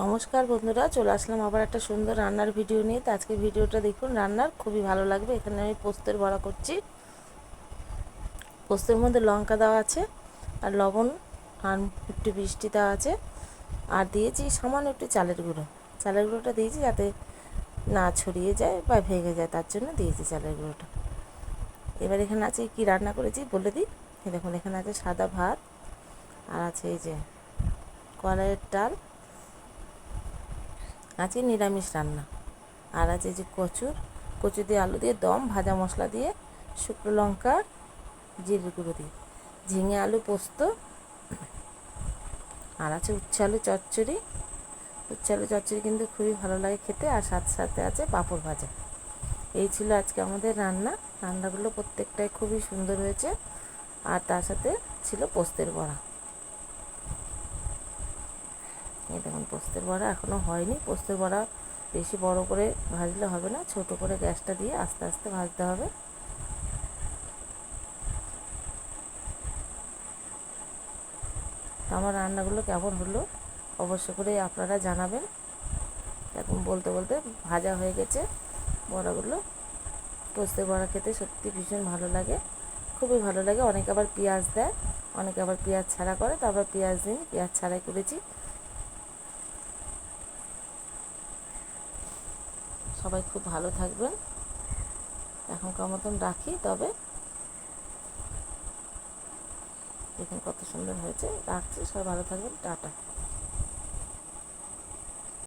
নমস্কার বন্ধুরা, চলে আসলাম আবার একটা সুন্দর রান্নার ভিডিও নিয়ে। তো আজকে ভিডিওটা দেখুন, রান্নার খুবই ভালো লাগবে। এখানে আমি পোস্তের বড়া করছি। পোস্তের মধ্যে লঙ্কা দেওয়া আছে, আর লবণ, আর একটু মিষ্টি দেওয়া আছে, আর দিয়েছি সামান্য একটু চালের গুঁড়ো। চালের গুঁড়োটা দিয়েছি যাতে না ছড়িয়ে যায় বা ভেঙে যায়, তার জন্য দিয়েছি চালের গুঁড়োটা। এবার এখানে আছে কি রান্না করেছি বলে দিই। দেখুন, এখানে আছে সাদা ভাত, আর আছে এই যে কলাইয়ের ডাল, আছে নিরামিষ রান্না, আর আছে যে কচু দিয়ে আলু দিয়ে দম, ভাজা মশলা দিয়ে, শুকনো লঙ্কা জিরে গুঁড়ো দিয়ে, ঝিঙে আলু পোস্ত, আর আছে উচ্ছে আলু চচ্চড়ি। উচ্ছে আলু চচ্চড়ি কিন্তু খুবই ভালো লাগে খেতে, আর সাথে সাথে আছে পাঁপড় ভাজা। এই ছিল আজকে আমাদের রান্নাগুলো প্রত্যেকটাই খুবই সুন্দর হয়েছে। আর তার সাথে ছিল পোস্তের বড়া। এই দেখুন, পোস্তের বড়া এখনও হয়নি। পোস্তের বড়া বেশি বড় করে ভাজলে হবে না, ছোট করে গ্যাসটা দিয়ে আস্তে আস্তে ভাজতে হবে। তো আমার রান্নাগুলো কেমন হলো অবশ্য করে আপনারা জানাবেন। এখন বলতে বলতে ভাজা হয়ে গেছে বড়াগুলো। পোস্তের বড়া খেতে সত্যি ভীষণ ভালো লাগে, খুবই ভালো লাগে। অনেকে আবার পেঁয়াজ দেয়, অনেকে আবার পেঁয়াজ ছাড়া করে, তারপর পেঁয়াজ দিন, পেঁয়াজ ছাড়াই করেছি। সবাই খুব ভালো থাকবেন। এখনকার মতন রাখি, তবে দেখুন কত সুন্দর হয়েছে। রাখছি, সবাই ভালো থাকবেন, টাটা।